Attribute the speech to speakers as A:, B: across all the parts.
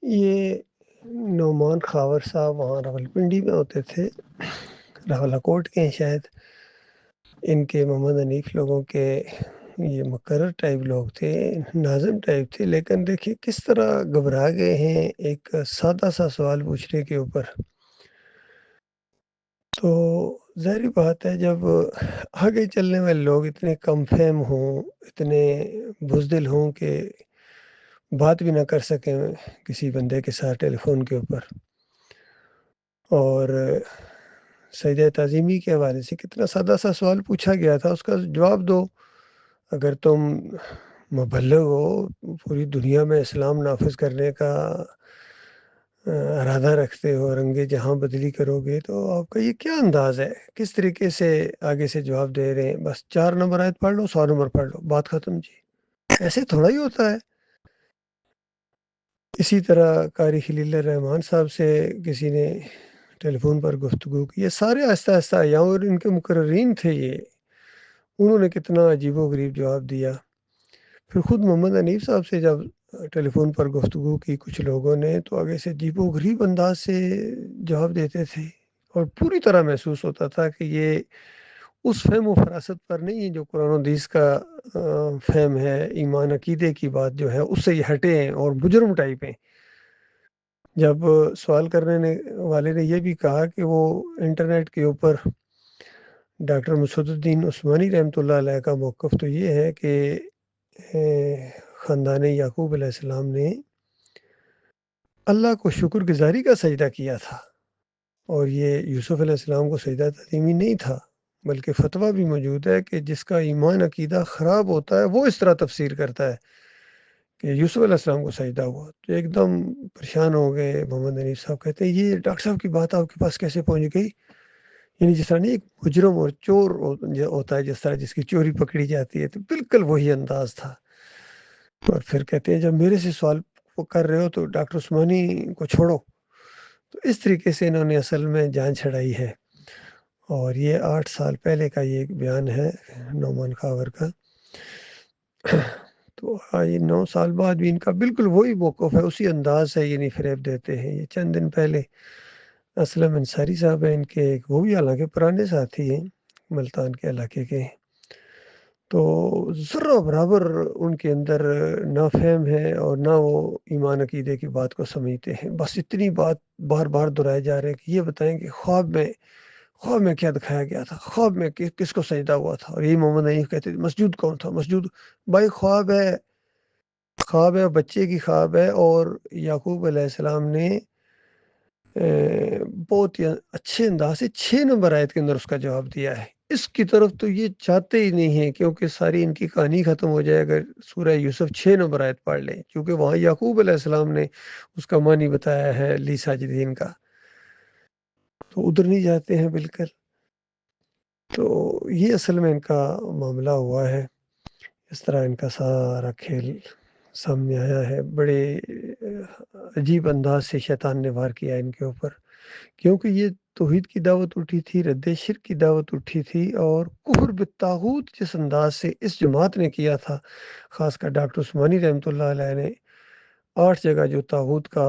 A: یہ نعمان خاور صاحب وہاں راولپنڈی میں ہوتے تھے، راولہ کوٹ کے ہیں شاید۔ ان کے محمد حنیف لوگوں کے یہ مقرر ٹائپ لوگ تھے، ناظم ٹائپ تھے، لیکن دیکھیے کس طرح گھبرا گئے ہیں ایک سادہ سا سوال پوچھنے کے اوپر۔ تو ظاہری بات ہے جب آگے چلنے والے لوگ اتنے کم فہم ہوں، اتنے بزدل ہوں کہ بات بھی نہ کر سکیں کسی بندے کے ساتھ ٹیلی فون کے اوپر، اور سجدہ تعظیمی کے حوالے سے کتنا سادہ سا سوال پوچھا گیا تھا، اس کا جواب دو۔ اگر تم مبلغ ہو، پوری دنیا میں اسلام نافذ کرنے کا ارادہ رکھتے ہو، رنگ جہاں بدلی کرو گے، تو آپ کا یہ کیا انداز ہے؟ کس طریقے سے آگے سے جواب دے رہے ہیں؟ بس 4 نمبر آیت پڑھ لو، 100 نمبر پڑھ لو، بات ختم جی۔ ایسے تھوڑا ہی ہوتا ہے۔ اسی طرح قاری خلیل الرحمن صاحب سے کسی نے ٹیلی فون پر گفتگو کی، یہ سارے آہستہ آہستہ آیا، اور ان کے مقررین تھے یہ، انہوں نے کتنا عجیب و غریب جواب دیا۔ پھر خود محمد حنیف صاحب سے جب ٹیلی فون پر گفتگو کی کچھ لوگوں نے، تو آگے سے عجیب و غریب انداز سے جواب دیتے تھے، اور پوری طرح محسوس ہوتا تھا کہ یہ اس فہم و فراست پر نہیں ہے جو قرآن و حدیث کا فہم ہے، ایمان عقیدے کی بات جو ہے اس سے یہ ہٹے ہیں اور مجرم ٹائپ ہیں۔ جب سوال کرنے والے نے یہ بھی کہا کہ وہ انٹرنیٹ کے اوپر ڈاکٹر مسعود الدین عثمانی رحمۃ اللہ علیہ کا موقف تو یہ ہے کہ خاندان یعقوب علیہ السلام نے اللہ کو شکر گزاری کا سجدہ کیا تھا، اور یہ یوسف علیہ السلام کو سجدہ تعظیمی نہیں تھا، بلکہ فتویٰ بھی موجود ہے کہ جس کا ایمان عقیدہ خراب ہوتا ہے وہ اس طرح تفسیر کرتا ہے کہ یوسف علیہ السلام کو سجدہ ہوا۔ تو ایک دم پریشان ہو گئے محمد حنیف صاحب، کہتے ہیں یہ ڈاکٹر صاحب کی بات آپ کے پاس کیسے پہنچ گئی؟ یعنی جس طرح نہیں ایک مجرم اور چور ہوتا ہے، جس طرح جس کی چوری پکڑی جاتی ہے، تو بالکل وہی انداز تھا۔ اور پھر کہتے ہیں جب میرے سے سوال کر رہے ہو تو ڈاکٹر عثمانی کو چھوڑو۔ تو اس طریقے سے انہوں نے اصل میں جان چھڑائی ہے، اور یہ 8 سال پہلے کا یہ بیان ہے نعمان خاور کا۔ تو یہ 9 سال بعد بھی ان کا بالکل وہی موقف ہے، اسی انداز سے یعنی فریب دیتے ہیں۔ یہ چند دن پہلے اسلم انصاری صاحب ہیں ان کے، وہ بھی حالانکہ پرانے ساتھی ہیں، ملتان کے علاقے کے، تو ذرہ برابر ان کے اندر نہ فہم ہے اور نہ وہ ایمان عقیدے کی بات کو سمجھتے ہیں۔ بس اتنی بات بار بار دہرائے جا رہے ہیں کہ یہ بتائیں کہ خواب میں کیا دکھایا گیا تھا، خواب میں کس کو سجدہ ہوا تھا؟ اور یہی محمد حنیف کہتے تھے مسجود کون تھا؟ مسجود بھائی خواب ہے، بچے کی خواب ہے، اور یعقوب علیہ السلام نے بہت ہی اچھے انداز سے 6 نمبر آیت کے اندر اس کا جواب دیا ہے۔ اس کی طرف تو یہ چاہتے ہی نہیں ہیں، کیونکہ ساری ان کی کہانی ختم ہو جائے اگر سورہ یوسف 6 نمبر آیت پڑھ لیں، کیونکہ وہاں یعقوب علیہ السلام نے اس کا معنی بتایا ہے لی ساجدین کا، تو ادھر نہیں جاتے ہیں بالکل۔ تو یہ اصل میں ان کا معاملہ ہوا ہے، اس طرح ان کا سارا کھیل سامنے آیا ہے۔ بڑے عجیب انداز سے شیطان نے وار کیا ان کے اوپر، کیونکہ یہ توحید کی دعوت اٹھی تھی، رد شرک کی دعوت اٹھی تھی، اور کفر بالطاغوت جس انداز سے اس جماعت نے کیا تھا، خاص کر ڈاکٹر عثمانی رحمۃ اللہ علیہ نے 8 جگہ جو طاغوت کا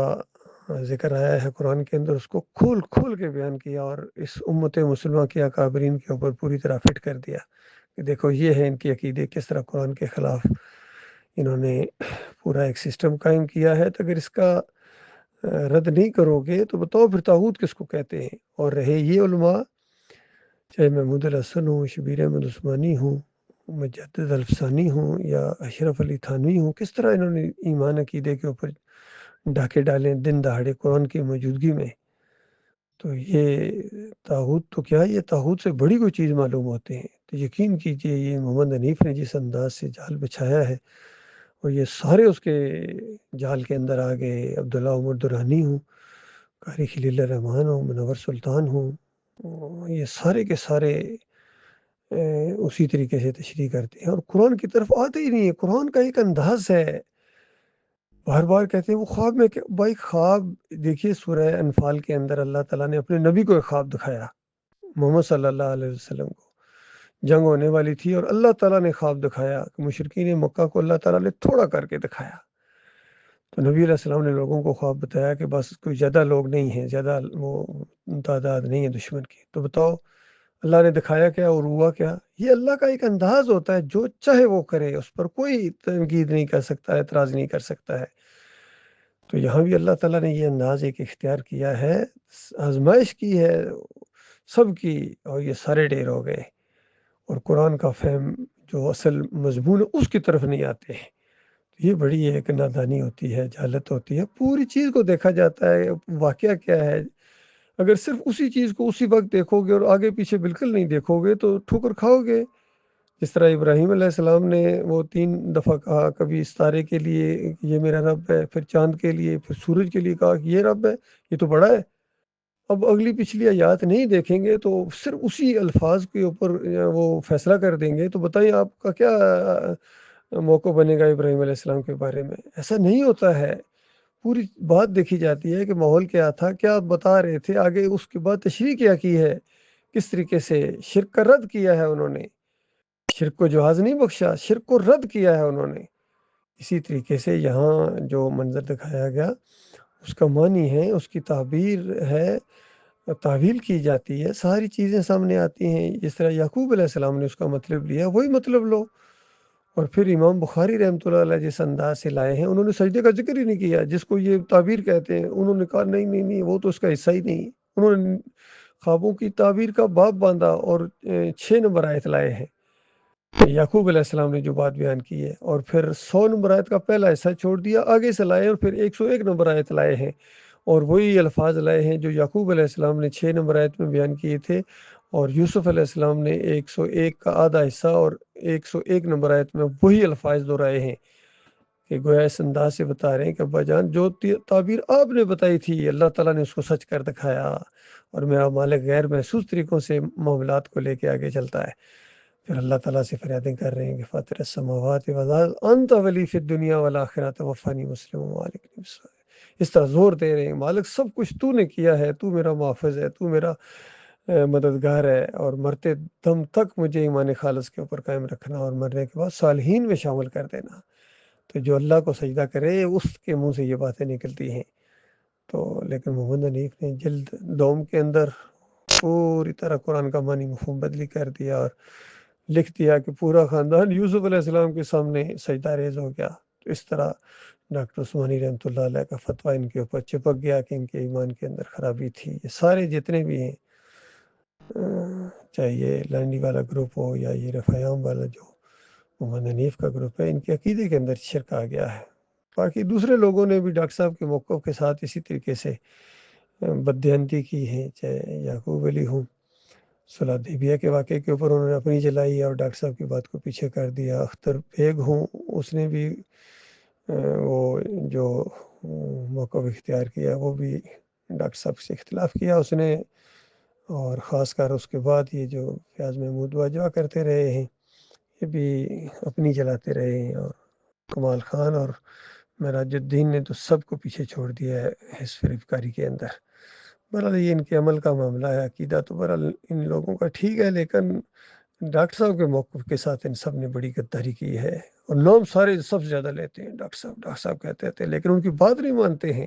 A: ذکر آیا ہے قرآن کے اندر، اس کو کھول کھول کے بیان کیا، اور اس امت مسلمہ کے اکابرین کے اوپر پوری طرح فٹ کر دیا کہ دیکھو یہ ہے ان کی عقیدے، کس طرح قرآن کے خلاف انہوں نے پورا ایک سسٹم قائم کیا ہے۔ تو اگر اس کا رد نہیں کرو گے تو بتاؤ پھر طاغوت کس کو کہتے ہیں؟ اور رہے یہ علماء، چاہے محمود الحسن ہوں، شبیر احمد عثمانی ہوں، مجدد الفسانی ہوں، یا اشرف علی تھانوی ہوں، کس طرح انہوں نے ایمان عقیدے کے اوپر ڈھاکے ڈالیں دن دہاڑے قرآن کی موجودگی میں۔ تو یہ طاغوت تو کیا، یہ طاغوت سے بڑی کوئی چیز معلوم ہوتے ہیں۔ تو یقین کیجئے یہ محمد حنیف نے جس انداز سے جال بچھایا ہے، اور یہ سارے اس کے جال کے اندر آ گئے، عبداللہ عمر درانی ہوں، قاری خلیل الرحمن ہوں، منور سلطان ہوں، یہ سارے کے سارے اسی طریقے سے تشریح کرتے ہیں، اور قرآن کی طرف آتے ہی نہیں ہے۔ قرآن کا ایک انداز ہے، بار بار کہتے ہیں وہ خواب میں بھائی خواب دیکھیے، سورہ انفال کے اندر اللہ تعالیٰ نے اپنے نبی کو ایک خواب دکھایا، محمد صلی اللہ علیہ وسلم کو جنگ ہونے والی تھی، اور اللہ تعالیٰ نے خواب دکھایا کہ مشرکین مکہ کو اللہ تعالیٰ نے تھوڑا کر کے دکھایا۔ تو نبی علیہ السلام نے لوگوں کو خواب بتایا کہ بس کوئی زیادہ لوگ نہیں ہیں، زیادہ وہ تعداد نہیں ہے دشمن کی، تو بتاؤ اللہ نے دکھایا کیا اور ہوا کیا؟ یہ اللہ کا ایک انداز ہوتا ہے، جو چاہے وہ کرے، اس پر کوئی تنقید نہیں کر سکتا ہے، اعتراض نہیں کر سکتا ہے۔ تو یہاں بھی اللہ تعالیٰ نے یہ انداز ایک اختیار کیا ہے، آزمائش کی ہے سب کی، اور یہ سارے ڈیر ہو گئے، اور قرآن کا فہم جو اصل مضمون ہے اس کی طرف نہیں آتے ہیں۔ یہ بڑی ایک نادانی ہوتی ہے، جہالت ہوتی ہے، پوری چیز کو دیکھا جاتا ہے، واقعہ کیا ہے، اگر صرف اسی چیز کو اسی وقت دیکھو گے اور آگے پیچھے بالکل نہیں دیکھو گے تو ٹھوکر کھاؤ گے۔ جس طرح ابراہیم علیہ السلام نے وہ 3 دفعہ کہا، کبھی ستارے کے لیے کہ یہ میرا رب ہے، پھر چاند کے لیے، پھر سورج کے لیے کہا کہ یہ رب ہے، یہ تو بڑا ہے۔ اب اگلی پچھلی آیات نہیں دیکھیں گے تو صرف اسی الفاظ کے اوپر وہ فیصلہ کر دیں گے، تو بتائیے آپ کا کیا موقع بنے گا ابراہیم علیہ السلام کے بارے میں؟ ایسا نہیں ہوتا ہے، پوری بات دیکھی جاتی ہے کہ ماحول کیا تھا، کیا بتا رہے تھے، آگے اس کے بعد تشریح کیا کی ہے، کس طریقے سے شرک کا رد کیا ہے انہوں نے، شرک کو جواز نہیں بخشا، شرک کو رد کیا ہے انہوں نے۔ اسی طریقے سے یہاں جو منظر دکھایا گیا اس کا معنی ہے، اس کی تعبیر ہے، تعویل کی جاتی ہے، ساری چیزیں سامنے آتی ہیں۔ جس طرح یعقوب علیہ السلام نے اس کا مطلب لیا، وہی مطلب لو۔ اور پھر امام بخاری رحمۃ اللہ علیہ جس انداز سے لائے ہیں، انہوں نے سجدے کا ذکر ہی نہیں کیا، جس کو یہ تعبیر کہتے ہیں، انہوں نے کہا نہیں نہیں نہیں، وہ تو اس کا حصہ ہی نہیں۔ انہوں نے خوابوں کی تعبیر کا باب باندھا اور 6 نمبر آیت لائے ہیں یعقوب علیہ السلام نے جو بات بیان کی ہے، اور پھر 100 نمبر آیت کا پہلا حصہ چھوڑ دیا، آگے سے لائے، اور پھر 101 نمبر آیت لائے ہیں، اور وہی الفاظ لائے ہیں جو یعقوب علیہ السلام نے 6 نمبر آیت میں بیان کیے تھے، اور یوسف علیہ السلام نے 101 کا آدھا حصہ اور 101 نمبر آیت میں وہی الفاظ دہرائے ہیں، کہ گویا اس انداز سے بتا رہے ہیں کہ ابا جان جو تعبیر آپ نے بتائی تھی اللہ تعالیٰ نے اس کو سچ کر دکھایا، اور میرا مالک غیر محسوس طریقوں سے معاملات کو لے کے آگے چلتا ہے۔ پھر اللہ تعالیٰ سے فریادیں کر رہے ہیں کہ فاطر السماوات والارض انت ولی فی الدنیا والآخرہ توفانی مسلم وعلیکم السلام۔ اس طرح زور دے رہے ہیں، مالک سب کچھ تو نے کیا ہے، تو میرا محافظ ہے، تو میرا مددگار ہے، اور مرتے دم تک مجھے ایمان خالص کے اوپر قائم رکھنا، اور مرنے کے بعد صالحین میں شامل کر دینا۔ تو جو اللہ کو سجدہ کرے اس کے منہ سے یہ باتیں نکلتی ہیں۔ تو لیکن محمد حنیف نے جلد دوم کے اندر پوری طرح قرآن کا معنی مفہوم بدلی کر دیا، اور لکھ دیا کہ پورا خاندان یوسف علیہ السلام کے سامنے سجدہ ریز ہو گیا۔ تو اس طرح ڈاکٹر عثمانی رحمۃ اللہ علیہ کا فتویٰ ان کے اوپر چپک گیا کہ ان کے ایمان کے اندر خرابی تھی۔ یہ سارے جتنے بھی ہیں، چاہے یہ لانڈی والا گروپ ہو یا یہ رفیام والا جو محمد حنیف کا گروپ ہے، ان کے عقیدے کے اندر شرک آ گیا ہے۔ باقی دوسرے لوگوں نے بھی ڈاکٹر صاحب کے موقف کے ساتھ اسی طریقے سے بددیانتی کی ہے، چاہے یعقوب علی ہوں، صلاح دیبیہ کے واقعے کے اوپر انہوں نے اپنی جلائی اور ڈاکٹر صاحب کی بات کو پیچھے کر دیا۔ اختر بیگ ہوں، اس نے بھی وہ جو موقف اختیار کیا وہ بھی ڈاکٹر صاحب سے اختلاف کیا اس نے، اور خاص کر اس کے بعد یہ جو فیاض محمود واجوہ کرتے رہے ہیں، یہ بھی اپنی جلاتے رہے ہیں، اور کمال خان اور معراج الدین نے تو سب کو پیچھے چھوڑ دیا ہے حزب فریب کاری کے اندر۔ بہرحال یہ ان کے عمل کا معاملہ ہے، عقیدہ تو بہرحال ان لوگوں کا ٹھیک ہے، لیکن ڈاکٹر صاحب کے موقف کے ساتھ ان سب نے بڑی غداری کی ہے، اور نام سارے سب سے زیادہ لیتے ہیں، ڈاکٹر صاحب کہتے ہیں، لیکن ان کی بات نہیں مانتے ہیں۔